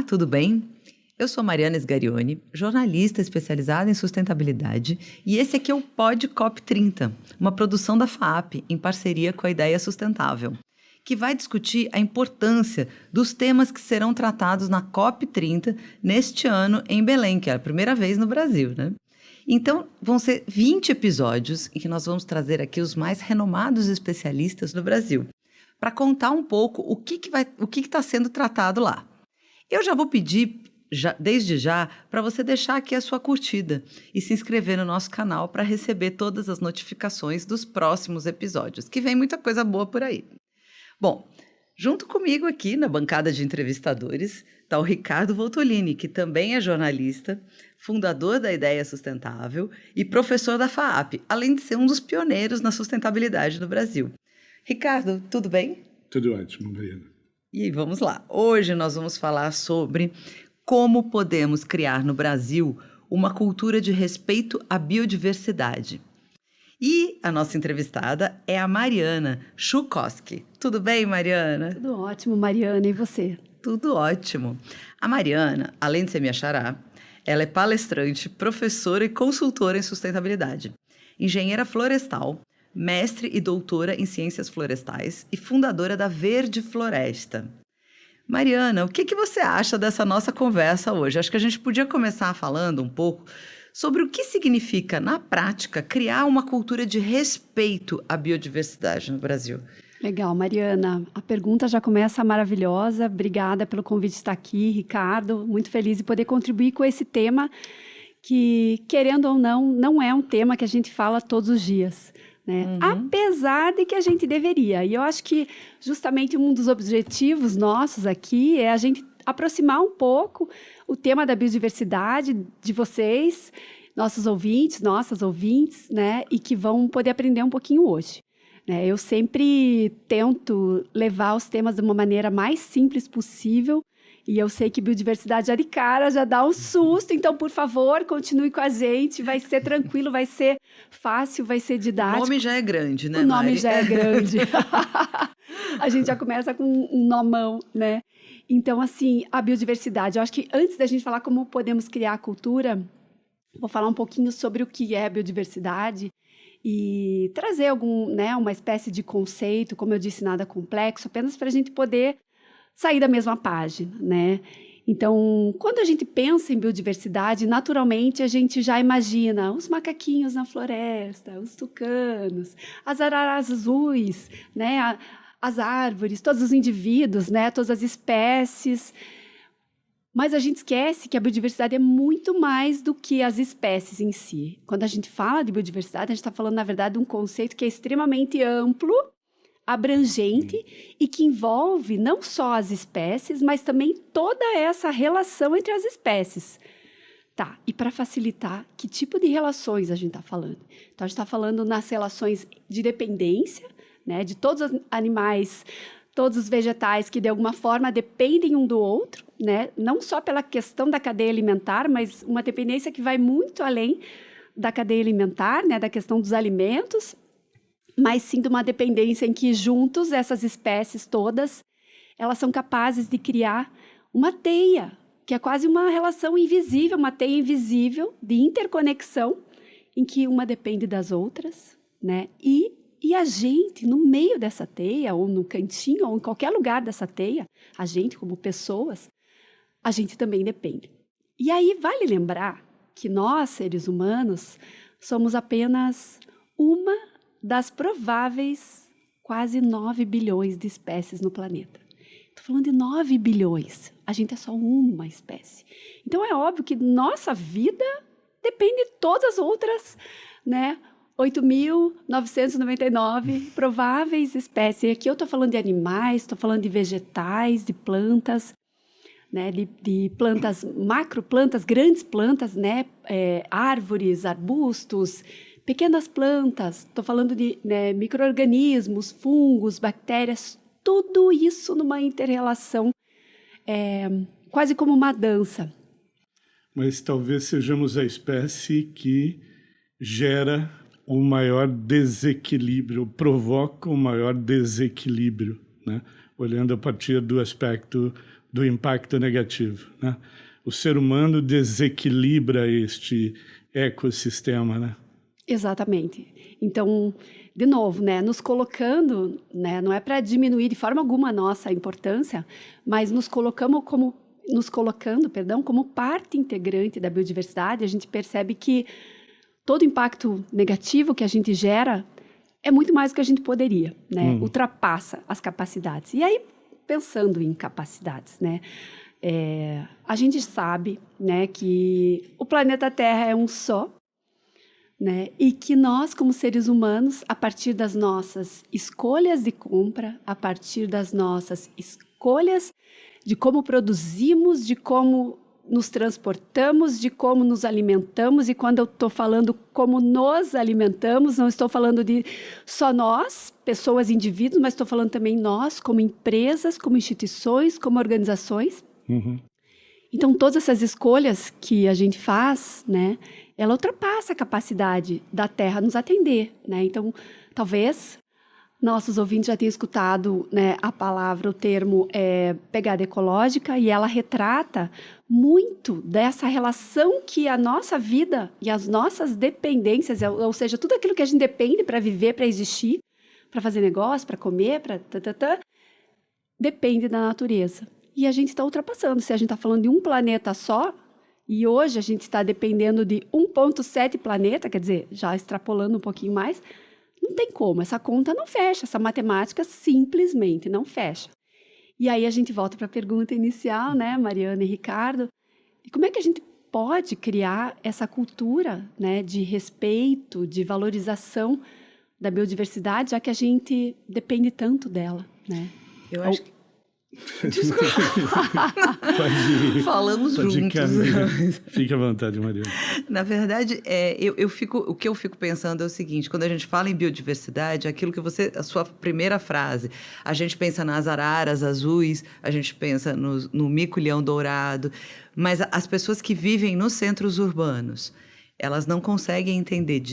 tudo bem? Eu sou Mariana Sgarioni, jornalista especializada em sustentabilidade, e esse aqui é o Pod COP30, uma produção da FAAP em parceria com a Ideia Sustentável, que vai discutir a importância dos temas que serão tratados na COP30 neste ano em Belém, que é a primeira vez no Brasil, né? Então, vão ser 20 episódios em que nós vamos trazer aqui os mais renomados especialistas do Brasil, para contar um pouco o que está sendo tratado lá. Eu já vou pedir, desde já, para você deixar aqui a sua curtida e se inscrever no nosso canal para receber todas as notificações dos próximos episódios, que vem muita coisa boa por aí. Bom, junto comigo aqui na bancada de entrevistadores está o Ricardo Voltolini, que também é jornalista, fundador da Ideia Sustentável e professor da FAAP, além de ser um dos pioneiros na sustentabilidade no Brasil. Ricardo, tudo bem? Tudo ótimo, Mariana. E vamos lá. Hoje nós vamos falar sobre como podemos criar no Brasil uma cultura de respeito à biodiversidade. E a nossa entrevistada é a Mariana Schukowski. Tudo bem, Mariana? Tudo ótimo, Mariana. E você? Tudo ótimo. A Mariana, além de ser minha xará, ela é palestrante, professora e consultora em sustentabilidade, engenheira florestal, mestre e doutora em ciências florestais e fundadora da Verde Floresta. Mariana, o que você acha dessa nossa conversa hoje? Acho que a gente podia começar falando um pouco sobre o que significa, na prática, criar uma cultura de respeito à biodiversidade no Brasil. Legal, Mariana. A pergunta já começa maravilhosa. Obrigada pelo convite de estar aqui, Ricardo. Muito feliz de poder contribuir com esse tema que, querendo ou não, não é um tema que a gente fala todos os dias, né? Apesar de que a gente deveria. E eu acho que justamente um dos objetivos nossos aqui é a gente aproximar um pouco o tema da biodiversidade de vocês, nossos ouvintes, nossas ouvintes, né? E que vão poder aprender um pouquinho hoje. Eu sempre tento levar os temas de uma maneira mais simples possível. E eu sei que biodiversidade já de cara já dá um susto, então, por favor, continue com a gente, vai ser tranquilo, vai ser fácil, vai ser didático. O nome já é grande, né, O nome Mari? já é grande. A gente já começa com um nomão, né? Então, assim, a biodiversidade, eu acho que antes da gente falar como podemos criar a cultura, vou falar um pouquinho sobre o que é biodiversidade e trazer uma espécie de conceito, como eu disse, nada complexo, apenas para a gente poder sair da mesma página, né? Então, quando a gente pensa em biodiversidade, naturalmente a gente já imagina os macaquinhos na floresta, os tucanos, as araras azuis, né? As árvores, todos os indivíduos, né? Todas as espécies. Mas a gente esquece que a biodiversidade é muito mais do que as espécies em si. Quando a gente fala de biodiversidade, a gente está falando, na verdade, de um conceito que é extremamente amplo, abrangente e que envolve não só as espécies, mas também toda essa relação entre as espécies. Tá, e para facilitar, que tipo de relações a gente está falando? Então, a gente está falando nas relações de dependência, né, de todos os animais, todos os vegetais que, de alguma forma, dependem um do outro, né, não só pela questão da cadeia alimentar, mas uma dependência que vai muito além da cadeia alimentar, né, da questão dos alimentos, mas sim de uma dependência em que juntos, essas espécies todas, elas são capazes de criar uma teia, que é quase uma relação invisível, uma teia invisível de interconexão, em que uma depende das outras, né? E a gente, no meio dessa teia, ou no cantinho, ou em qualquer lugar dessa teia, a gente, como pessoas, a gente também depende. E aí vale lembrar que nós, seres humanos, somos apenas uma das prováveis quase 9 bilhões de espécies no planeta. Estou falando de 9 bilhões. A gente é só uma espécie. Então, é óbvio que nossa vida depende de todas as outras, né? 8.999 prováveis espécies. E aqui eu estou falando de animais, estou falando de vegetais, de plantas, né? De plantas, macroplantas, grandes plantas, né? Árvores, arbustos, pequenas plantas, estou falando de, né, micro-organismos, fungos, bactérias, tudo isso numa inter-relação, quase como uma dança. Mas talvez sejamos a espécie que gera o maior desequilíbrio, provoca o maior desequilíbrio, né? Olhando a partir do aspecto do impacto negativo, né? O ser humano desequilibra este ecossistema, né? Exatamente. Então, de novo, né, nos colocando, né, não é para diminuir de forma alguma a nossa importância, mas nos colocando, como parte integrante da biodiversidade, a gente percebe que todo impacto negativo que a gente gera é muito mais do que a gente poderia, né? Ultrapassa as capacidades. E aí, pensando em capacidades, né? A gente sabe, né, que o planeta Terra é um só, né? E que nós, como seres humanos, a partir das nossas escolhas de compra, a partir das nossas escolhas de como produzimos, de como nos transportamos, de como nos alimentamos, e quando eu estou falando como nos alimentamos, não estou falando de só nós, pessoas, indivíduos, mas estou falando também nós, como empresas, como instituições, como organizações. Então, todas essas escolhas que a gente faz, né, ela ultrapassa a capacidade da Terra nos atender, né? Então, talvez nossos ouvintes já tenham escutado, né, a palavra, o termo pegada ecológica, e ela retrata muito dessa relação que a nossa vida e as nossas dependências, ou seja, tudo aquilo que a gente depende para viver, para existir, para fazer negócio, para comer, depende da natureza. E a gente está ultrapassando. Se a gente está falando de um planeta só, e hoje a gente está dependendo de 1,7 planeta, quer dizer, já extrapolando um pouquinho mais, não tem como, essa conta não fecha, essa matemática simplesmente não fecha. E aí a gente volta para a pergunta inicial, né, Mariana e Ricardo, e como é que a gente pode criar essa cultura, né, de respeito, de valorização da biodiversidade, já que a gente depende tanto dela, né? Eu acho que... Pode ir. Falamos Pode juntos. Fique à vontade, Mariana. Na verdade, o que eu fico pensando é o seguinte: quando a gente fala em biodiversidade, aquilo que a sua primeira frase, a gente pensa nas araras azuis, a gente pensa no mico-leão dourado, mas as pessoas que vivem nos centros urbanos, elas não conseguem entender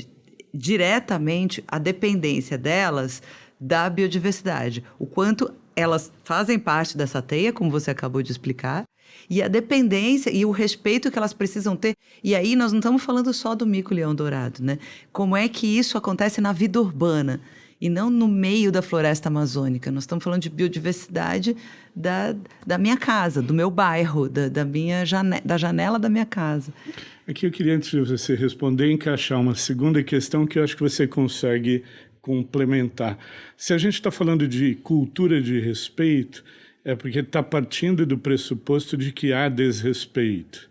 diretamente a dependência delas da biodiversidade, o quanto elas fazem parte dessa teia, como você acabou de explicar, e a dependência e o respeito que elas precisam ter. E aí nós não estamos falando só do mico-leão dourado, né? Como é que isso acontece na vida urbana e não no meio da floresta amazônica? Nós estamos falando de biodiversidade da minha casa, do meu bairro, da janela da minha casa. Aqui eu queria, antes de você responder, encaixar uma segunda questão que eu acho que você consegue complementar. Se a gente está falando de cultura de respeito, é porque está partindo do pressuposto de que há desrespeito.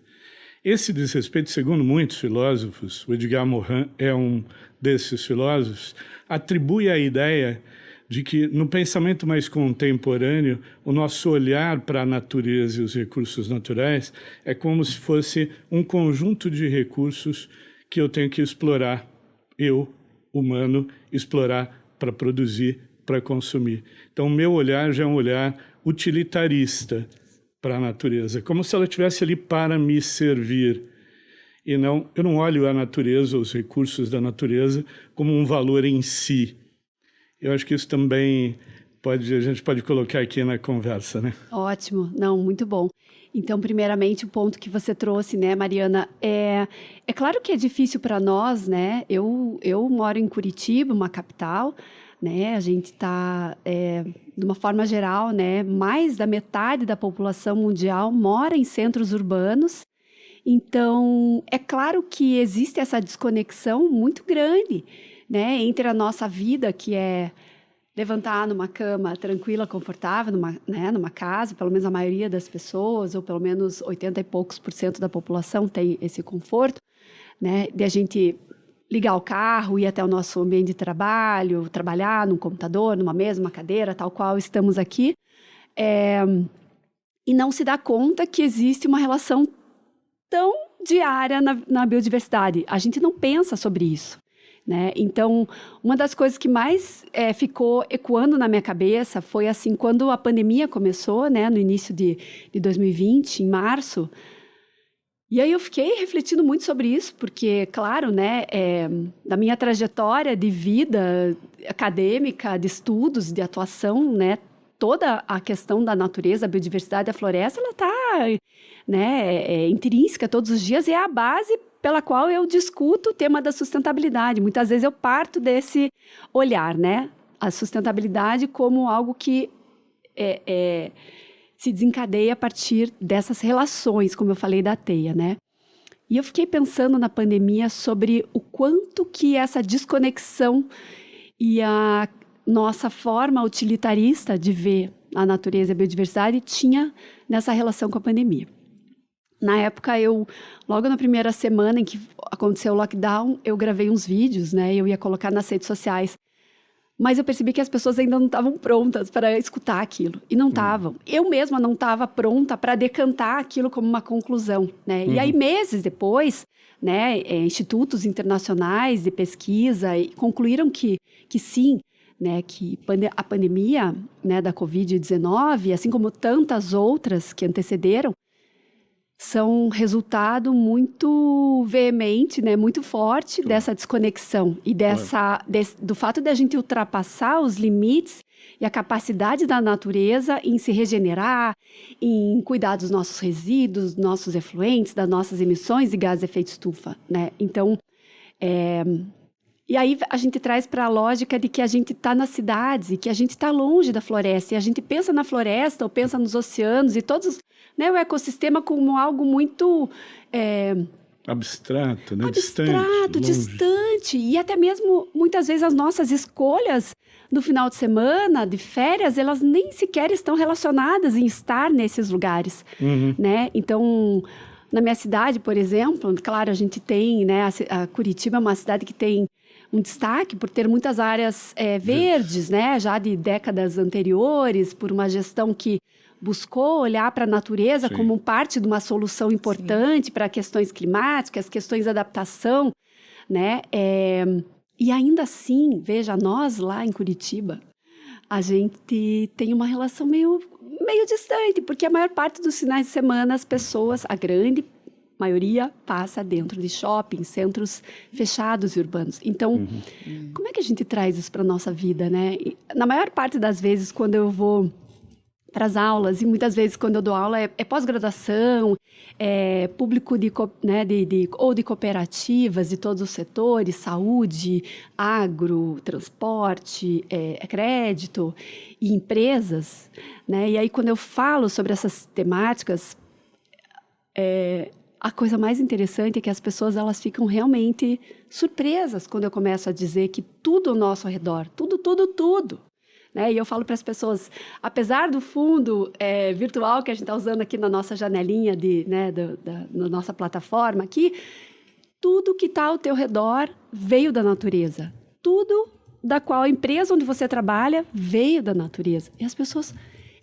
Esse desrespeito, segundo muitos filósofos, o Edgar Morin é um desses filósofos, atribui a ideia de que no pensamento mais contemporâneo, o nosso olhar para a natureza e os recursos naturais é como se fosse um conjunto de recursos que eu tenho que explorar, eu, humano, explorar para produzir, para consumir. Então, o meu olhar já é um olhar utilitarista para a natureza, como se ela estivesse ali para me servir. E não, eu não olho a natureza, os recursos da natureza, como um valor em si. Eu acho que isso também a gente pode colocar aqui na conversa, né? Ótimo, não, muito bom. Então, primeiramente, o ponto que você trouxe, né, Mariana, é claro que é difícil para nós, né? Eu moro em Curitiba, uma capital, né? A gente está, de uma forma geral, né, mais da metade da população mundial mora em centros urbanos. Então, é claro que existe essa desconexão muito grande, né, entre a nossa vida, que é levantar numa cama tranquila, confortável, numa casa, pelo menos a maioria das pessoas, ou pelo menos 80 e poucos % da população tem esse conforto, né, de a gente ligar o carro, ir até o nosso ambiente de trabalho, trabalhar num computador, numa mesa, numa cadeira, tal qual estamos aqui, e não se dá conta que existe uma relação tão diária na biodiversidade. A gente não pensa sobre isso, né? Então, uma das coisas que mais ficou ecoando na minha cabeça foi assim, quando a pandemia começou, né, no início de 2020, em março, e aí eu fiquei refletindo muito sobre isso, porque, claro, né, da minha trajetória de vida acadêmica, de estudos, de atuação, né, toda a questão da natureza, a biodiversidade, a floresta, ela está, né, intrínseca todos os dias e é a base pela qual eu discuto o tema da sustentabilidade. Muitas vezes eu parto desse olhar, né? A sustentabilidade como algo que se desencadeia a partir dessas relações, como eu falei da teia, né? E eu fiquei pensando na pandemia sobre o quanto que essa desconexão e a nossa forma utilitarista de ver a natureza e a biodiversidade tinha nessa relação com a pandemia. Na época, logo na primeira semana em que aconteceu o lockdown, eu gravei uns vídeos, né? Eu ia colocar nas redes sociais. Mas eu percebi que as pessoas ainda não estavam prontas para escutar aquilo. E não estavam. Eu mesma não estava pronta para decantar aquilo como uma conclusão, né? E aí, meses depois, né, institutos internacionais de pesquisa concluíram que sim, né, que a pandemia, né, da Covid-19, assim como tantas outras que antecederam, são resultado muito veemente, né, muito forte dessa desconexão e do fato de a gente ultrapassar os limites e a capacidade da natureza em se regenerar, em cuidar dos nossos resíduos, nossos efluentes, das nossas emissões de gases de efeito estufa, né? Então, e aí a gente traz para a lógica de que a gente está nas cidades e que a gente está longe da floresta. E a gente pensa na floresta ou pensa nos oceanos e todos, né, o ecossistema como algo muito... abstrato, né? Abstrato, distante. E até mesmo, muitas vezes, as nossas escolhas no final de semana, de férias, elas nem sequer estão relacionadas em estar nesses lugares, né? Então... Na minha cidade, por exemplo, claro, a gente tem, né, a Curitiba é uma cidade que tem um destaque por ter muitas áreas verdes, né, já de décadas anteriores, por uma gestão que buscou olhar para a natureza como parte de uma solução importante para questões climáticas, questões de adaptação, né, e ainda assim, veja, nós lá em Curitiba, a gente tem uma relação meio distante, porque a maior parte dos finais de semana as pessoas, a grande maioria, passa dentro de shoppings, centros fechados e urbanos. Então, como é que a gente traz isso para a nossa vida, né? E, na maior parte das vezes, quando eu vou para as aulas, e muitas vezes quando eu dou aula é pós-graduação, público ou de cooperativas de todos os setores, saúde, agro, transporte, crédito e empresas, né? E aí quando eu falo sobre essas temáticas, a coisa mais interessante é que as pessoas elas ficam realmente surpresas quando eu começo a dizer que tudo ao nosso redor, tudo, né? E eu falo para as pessoas, apesar do fundo virtual que a gente está usando aqui na nossa janelinha, na nossa plataforma aqui, tudo que está ao teu redor veio da natureza. Tudo da qual a empresa onde você trabalha veio da natureza. E as pessoas,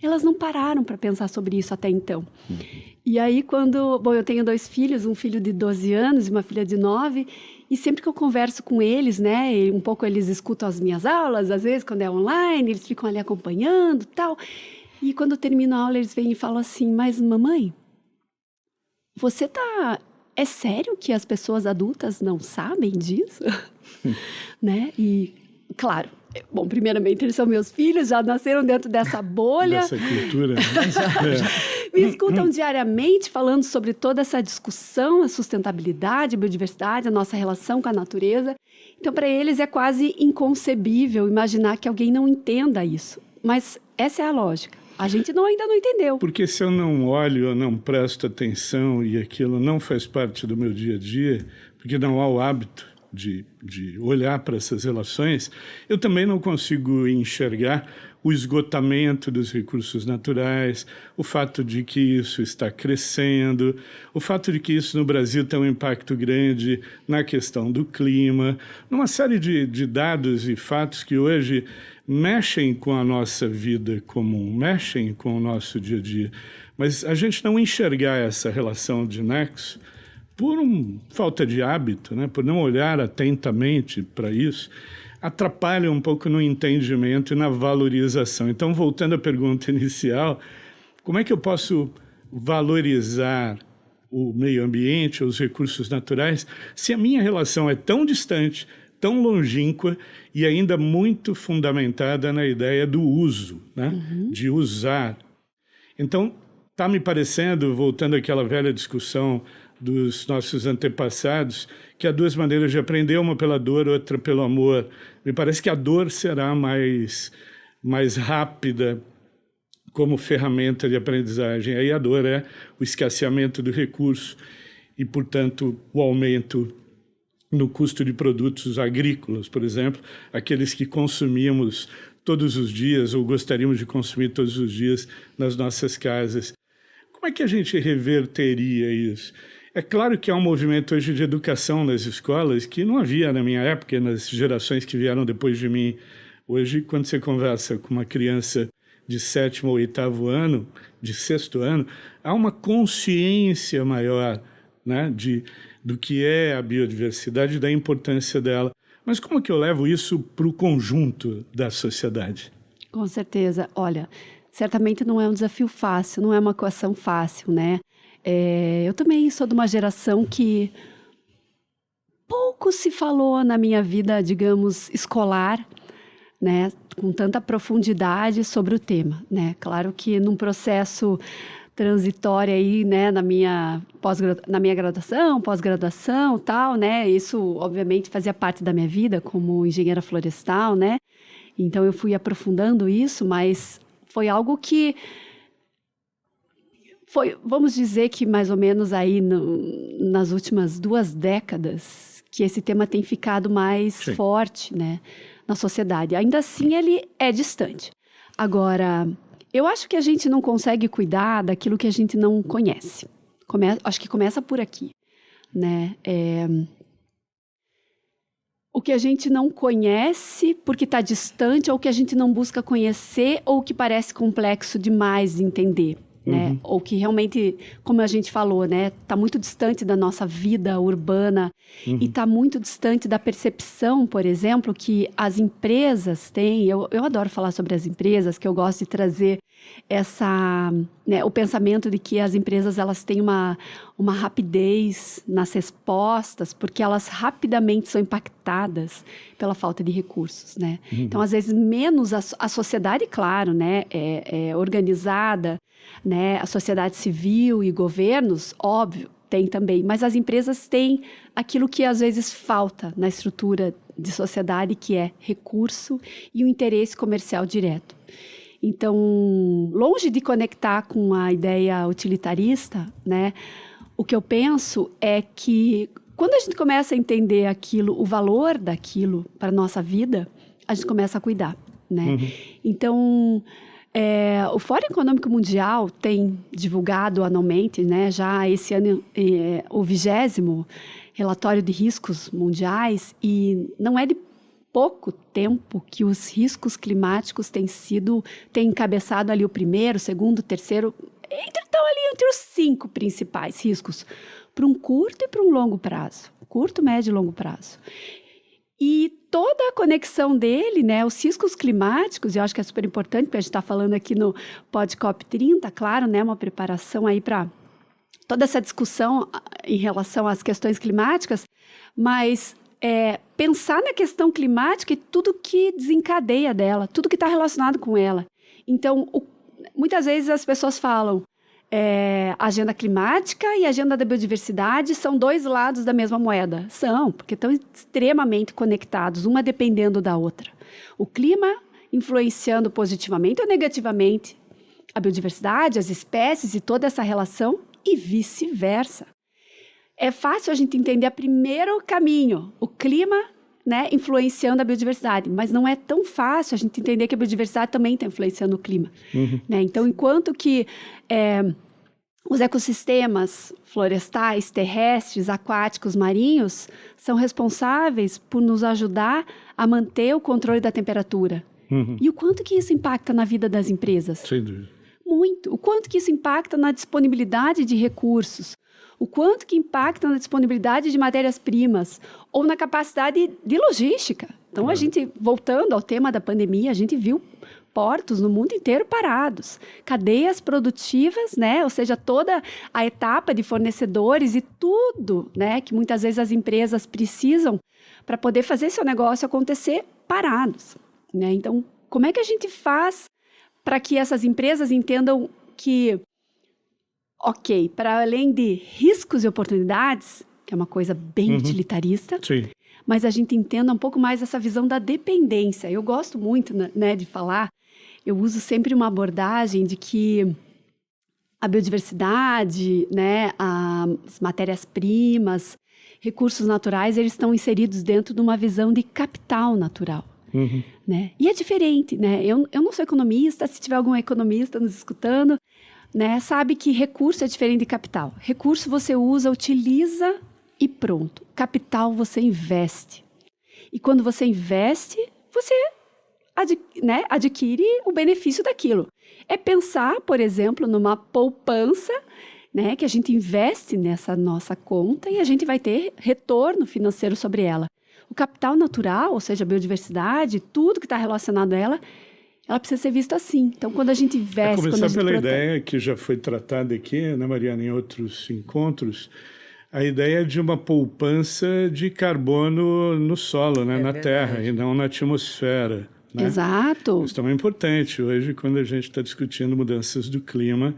elas não pararam para pensar sobre isso até então. E aí, eu tenho 2 filhos, um filho de 12 anos e uma filha de 9, e sempre que eu converso com eles, né, um pouco eles escutam as minhas aulas, às vezes quando é online, eles ficam ali acompanhando, tal. E quando eu termino a aula, eles vêm e falam assim: "Mas mamãe, é sério que as pessoas adultas não sabem disso?" Né? E, claro, bom, primeiramente, eles são meus filhos, já nasceram dentro dessa bolha. Dessa cultura. Me escutam diariamente falando sobre toda essa discussão, a sustentabilidade, a biodiversidade, a nossa relação com a natureza. Então, para eles é quase inconcebível imaginar que alguém não entenda isso. Mas essa é a lógica. A gente ainda não entendeu. Porque se eu não olho, eu não presto atenção e aquilo não faz parte do meu dia a dia, porque não há o hábito de olhar para essas relações, eu também não consigo enxergar o esgotamento dos recursos naturais, o fato de que isso está crescendo, o fato de que isso no Brasil tem um impacto grande na questão do clima, numa série de dados e fatos que hoje mexem com a nossa vida comum, mexem com o nosso dia a dia. Mas a gente não enxergar essa relação de nexo por falta de hábito, né? Por não olhar atentamente para isso, atrapalha um pouco no entendimento e na valorização. Então, voltando à pergunta inicial, como é que eu posso valorizar o meio ambiente, os recursos naturais, se a minha relação é tão distante tão longínqua e ainda muito fundamentada na ideia do uso, né? De usar. Então, está me parecendo, voltando àquela velha discussão dos nossos antepassados, que há duas maneiras de aprender, uma pela dor, outra pelo amor. Me parece que a dor será mais rápida como ferramenta de aprendizagem. Aí a dor é o escasseamento do recurso e, portanto, o aumento no custo de produtos agrícolas, por exemplo, aqueles que consumimos todos os dias ou gostaríamos de consumir todos os dias nas nossas casas. Como é que a gente reverteria isso? É claro que há um movimento hoje de educação nas escolas que não havia na minha época, nas gerações que vieram depois de mim. Hoje, quando você conversa com uma criança de 7º ou 8º ano, de 6º ano, há uma consciência maior, né, do que é a biodiversidade e da importância dela. Mas como que eu levo isso para o conjunto da sociedade? Com certeza. Olha, certamente não é um desafio fácil, não é uma equação fácil, né? Eu também sou de uma geração que pouco se falou na minha vida, digamos, escolar, né, com tanta profundidade sobre o tema, né? Claro que num processo transitório aí, né, na minha graduação, pós-graduação, tal, né? Isso obviamente fazia parte da minha vida como engenheira florestal, né? Então eu fui aprofundando isso, mas foi algo que foi, vamos dizer que mais ou menos aí nas últimas 2 décadas que esse tema tem ficado mais forte, né, na sociedade. Ainda assim, ele é distante. Agora, eu acho que a gente não consegue cuidar daquilo que a gente não conhece. Acho que começa por aqui, né? O que a gente não conhece porque está distante, ou que a gente não busca conhecer, ou que parece complexo demais de entender. Né? Ou que realmente, como a gente falou, né, está muito distante da nossa vida urbana e está muito distante da percepção, por exemplo, que as empresas têm. Eu adoro falar sobre as empresas, que eu gosto de trazer o pensamento de que as empresas elas têm uma rapidez nas respostas, porque elas rapidamente são impactadas pela falta de recursos, né? Então, às vezes, menos a sociedade, claro, né, é organizada, né, a sociedade civil e governos, óbvio, tem também, mas as empresas têm aquilo que às vezes falta na estrutura de sociedade, que é recurso e o interesse comercial direto. Então, longe de conectar com a ideia utilitarista, né, o que eu penso é que quando a gente começa a entender aquilo, o valor daquilo para a nossa vida, a gente começa a cuidar, né? Então, o Fórum Econômico Mundial tem divulgado anualmente, né, já esse ano, o 20º relatório de riscos mundiais, e não é de pouco tempo que os riscos climáticos têm encabeçado ali o primeiro, segundo, terceiro, estão ali entre os 5 principais riscos, para um curto e para um longo prazo, curto, médio e longo prazo. E toda a conexão dele, né, os riscos climáticos, eu acho que é super importante, porque a gente está falando aqui no PodCop 30, claro, né, uma preparação aí para toda essa discussão em relação às questões climáticas, mas pensar na questão climática e tudo que desencadeia dela, tudo que está relacionado com ela. Então, muitas vezes as pessoas falam a agenda climática e a agenda da biodiversidade são 2 lados da mesma moeda. São, porque estão extremamente conectados, uma dependendo da outra. O clima influenciando positivamente ou negativamente a biodiversidade, as espécies e toda essa relação, e vice-versa. É fácil a gente entender primeiro o caminho, o clima, né, influenciando a biodiversidade, mas não é tão fácil a gente entender que a biodiversidade também está influenciando o clima. Né? Então, enquanto que os ecossistemas florestais, terrestres, aquáticos, marinhos são responsáveis por nos ajudar a manter o controle da temperatura. E o quanto que isso impacta na vida das empresas? Sem dúvida. Muito. O quanto que isso impacta na disponibilidade de recursos, o quanto que impacta na disponibilidade de matérias-primas ou na capacidade de logística. Então, a gente, voltando ao tema da pandemia, a gente viu portos no mundo inteiro parados, cadeias produtivas, né? Ou seja, toda a etapa de fornecedores e tudo, né, que muitas vezes as empresas precisam para poder fazer seu negócio acontecer parados, né? Então, como é que a gente faz para que essas empresas entendam que, ok, para além de riscos e oportunidades, que é uma coisa bem utilitarista, Sim. mas a gente entenda um pouco mais essa visão da dependência. Eu gosto muito, né, de falar, eu uso sempre uma abordagem de que a biodiversidade, né, as matérias-primas, recursos naturais, eles estão inseridos dentro de uma visão de capital natural. Né? E é diferente, né? Eu não sou economista, se tiver algum economista nos escutando, né, sabe que recurso é diferente de capital. Recurso você usa, utiliza e pronto. Capital você investe. E quando você investe, você adquire o benefício daquilo. É pensar, por exemplo, numa poupança, né, que a gente investe nessa nossa conta e a gente vai ter retorno financeiro sobre ela. O capital natural, ou seja, a biodiversidade, tudo que está relacionado a ela precisa ser visto assim. Então, quando a gente investe... Começar pela ideia que já foi tratada aqui, né, Mariana, em outros encontros, a ideia de uma poupança de carbono no solo, né, na Terra, e não na atmosfera. Né? Exato. Isso também é importante hoje, quando a gente está discutindo mudanças do clima,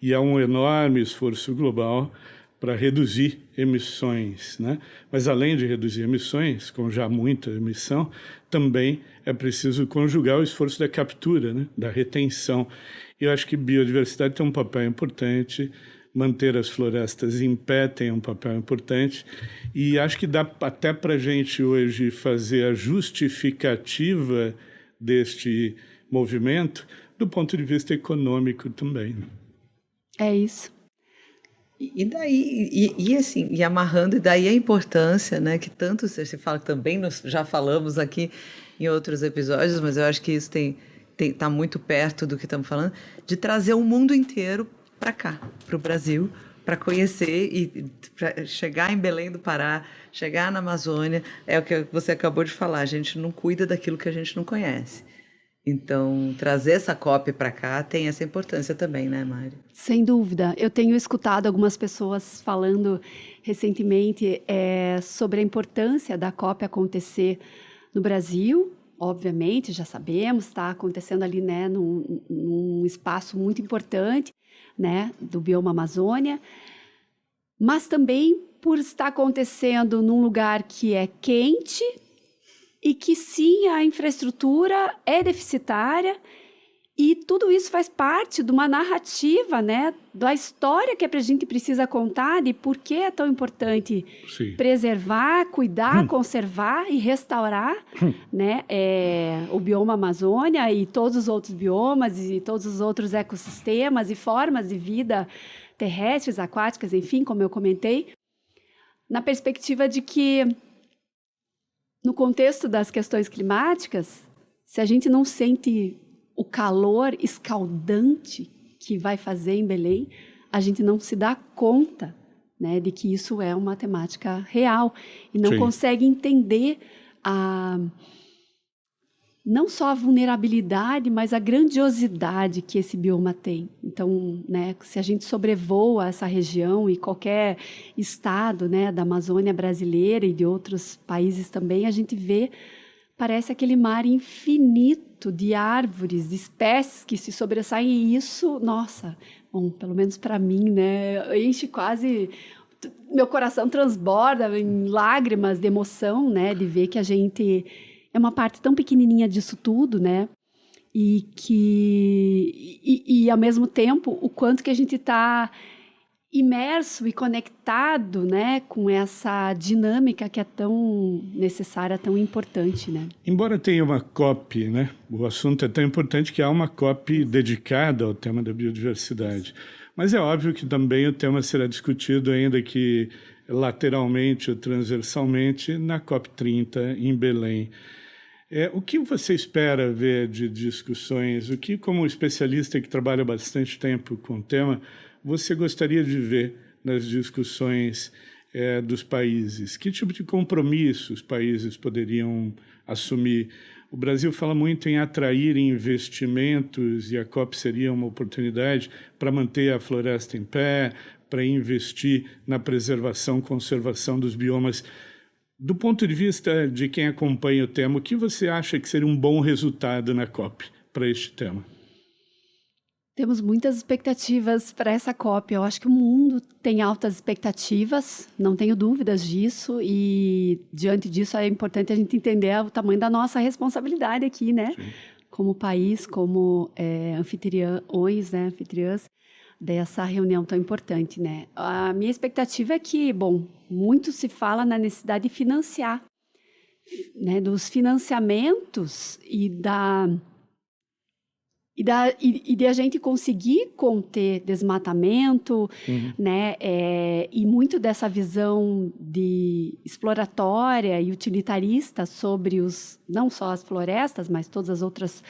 e há um enorme esforço global para reduzir emissões, né? Mas além de reduzir emissões, com já muita emissão, também é preciso conjugar o esforço da captura, né? Da retenção. E eu acho que biodiversidade tem um papel importante, manter as florestas em pé tem um papel importante, e acho que dá até para a gente hoje fazer a justificativa deste movimento do ponto de vista econômico também. É isso. E daí, assim, e amarrando, e daí a importância, né, que tanto você fala, que também nós já falamos aqui em outros episódios, mas eu acho que isso tá muito perto do que estamos falando, de trazer o mundo inteiro para cá, para o Brasil, para conhecer e para chegar em Belém do Pará, chegar na Amazônia. É o que você acabou de falar, a gente não cuida daquilo que a gente não conhece. Então, trazer essa COP para cá tem essa importância também, né, Mari? Sem dúvida. Eu tenho escutado algumas pessoas falando recentemente sobre a importância da COP acontecer no Brasil. Obviamente, já sabemos, está acontecendo ali, né, num espaço muito importante, né, do bioma Amazônia, mas também por estar acontecendo num lugar que é quente, e que sim, a infraestrutura é deficitária e tudo isso faz parte de uma narrativa, né, da história que a gente precisa contar de por que é tão importante preservar, cuidar, conservar e restaurar, né, o bioma Amazônia e todos os outros biomas e todos os outros ecossistemas e formas de vida terrestres, aquáticas, enfim, como eu comentei, na perspectiva de que no contexto das questões climáticas, se a gente não sente o calor escaldante que vai fazer em Belém, a gente não se dá conta, né, de que isso é uma temática real e não consegue entender não só a vulnerabilidade, mas a grandiosidade que esse bioma tem. Então, né, se a gente sobrevoa essa região e qualquer estado, né, da Amazônia brasileira e de outros países também, a gente vê, parece aquele mar infinito de árvores, de espécies que se sobressaem, e isso, nossa, bom, pelo menos para mim, né, enche quase... Meu coração transborda em lágrimas de emoção, né, de ver que a gente... é uma parte tão pequenininha disso tudo, né? E ao mesmo tempo, o quanto que a gente está imerso e conectado, né, com essa dinâmica que é tão necessária, tão importante, né? Embora tenha uma COP, né? O assunto é tão importante que há uma COP dedicada ao tema da biodiversidade. Mas é óbvio que também o tema será discutido, ainda que lateralmente ou transversalmente, na COP30 em Belém. O que você espera ver de discussões? O que, como especialista que trabalha bastante tempo com o tema, você gostaria de ver nas discussões dos países. Que tipo de compromisso os países poderiam assumir? O Brasil fala muito em atrair investimentos e a COP seria uma oportunidade para manter a floresta em pé, para investir na preservação, conservação dos biomas. Do ponto de vista de quem acompanha o tema, o que você acha que seria um bom resultado na COP para este tema? Temos muitas expectativas para essa COP. Eu acho que o mundo tem altas expectativas, não tenho dúvidas disso, e diante disso é importante a gente entender o tamanho da nossa responsabilidade aqui, né? Sim. Como país, como anfitriãs dessa reunião tão importante, né? A minha expectativa é que, bom, muito se fala na necessidade de financiar, né? Dos financiamentos e de a gente conseguir conter desmatamento, né? E muito dessa visão de exploratória e utilitarista sobre não só as florestas, mas todas as outras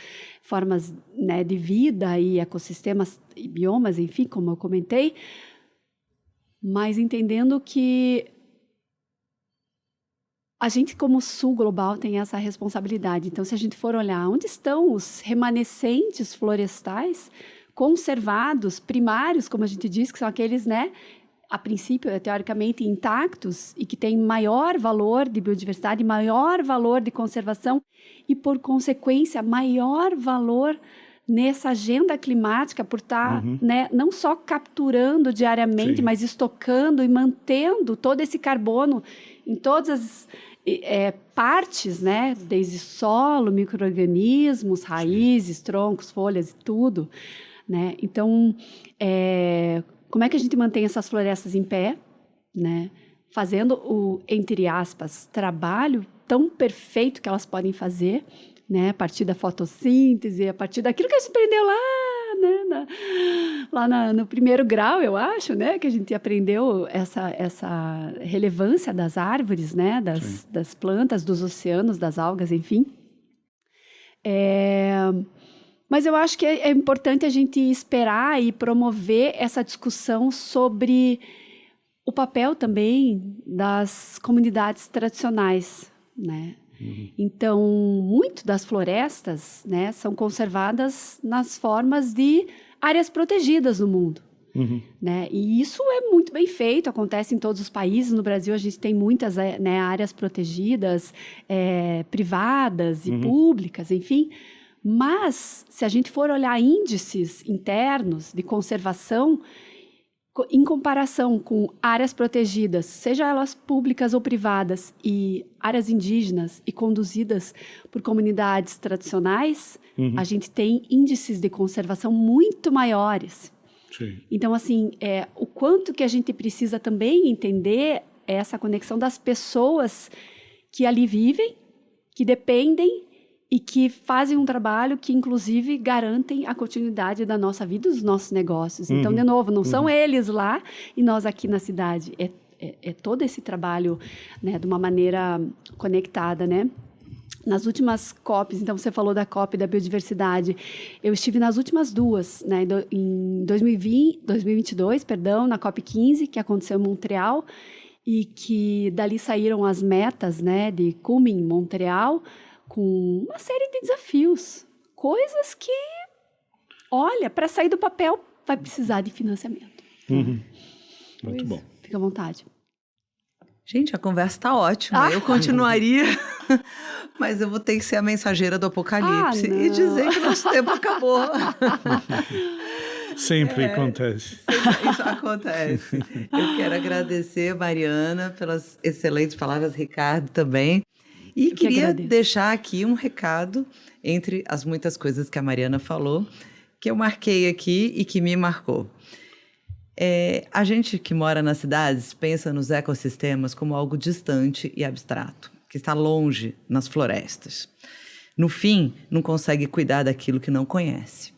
formas, né, de vida e ecossistemas e biomas, enfim, como eu comentei, mas entendendo que a gente, como sul global, tem essa responsabilidade. Então, se a gente for olhar onde estão os remanescentes florestais conservados, primários, como a gente diz, que são aqueles, né, a princípio, teoricamente, intactos e que têm maior valor de biodiversidade, maior valor de conservação e, por consequência, maior valor nessa agenda climática por estar, né, não só capturando diariamente, sim, mas estocando e mantendo todo esse carbono em todas as partes, né, desde solo, micro-organismos, raízes, sim, troncos, folhas e tudo, né? Então, como é que a gente mantém essas florestas em pé, né? Fazendo o, entre aspas, trabalho tão perfeito que elas podem fazer, né? A partir da fotossíntese, a partir daquilo que a gente aprendeu lá, né? No primeiro grau, eu acho, né? Que a gente aprendeu essa relevância das árvores, né? Das plantas, dos oceanos, das algas, enfim. Mas eu acho que é importante a gente esperar e promover essa discussão sobre o papel também das comunidades tradicionais, né? Então, muito das florestas, né, são conservadas nas formas de áreas protegidas no mundo. Né? E isso é muito bem feito, acontece em todos os países. No Brasil, a gente tem muitas, né, áreas protegidas, privadas e públicas, enfim. Mas, se a gente for olhar índices internos de conservação, em comparação com áreas protegidas, seja elas públicas ou privadas, e áreas indígenas e conduzidas por comunidades tradicionais, a gente tem índices de conservação muito maiores. Sim. Então, assim, o quanto que a gente precisa também entender essa conexão das pessoas que ali vivem, que dependem e que fazem um trabalho que, inclusive, garantem a continuidade da nossa vida, dos nossos negócios. Então, de novo, não são eles lá e nós aqui na cidade. É todo esse trabalho, né, de uma maneira conectada, né? Nas últimas COPs, então você falou da COP da biodiversidade, eu estive nas últimas duas, né, em 2022, na COP 15, que aconteceu em Montreal, e que dali saíram as metas, né, de Kunming, Montreal, com uma série de desafios, coisas que, olha, para sair do papel vai precisar de financiamento. Muito bom. Fica à vontade. Gente, a conversa está ótima. Eu continuaria, mas eu vou ter que ser a mensageira do apocalipse e dizer que nosso tempo acabou. Sempre acontece. Isso acontece. Eu quero agradecer, Mariana, pelas excelentes palavras, Ricardo também. E queria deixar aqui um recado, entre as muitas coisas que a Mariana falou, que eu marquei aqui e que me marcou. A gente que mora nas cidades pensa nos ecossistemas como algo distante e abstrato, que está longe nas florestas. No fim, não consegue cuidar daquilo que não conhece.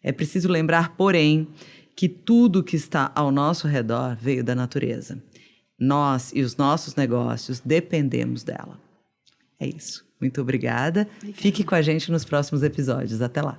É preciso lembrar, porém, que tudo que está ao nosso redor veio da natureza. Nós e os nossos negócios dependemos dela. É isso. Muito obrigada. Fique com a gente nos próximos episódios. Até lá.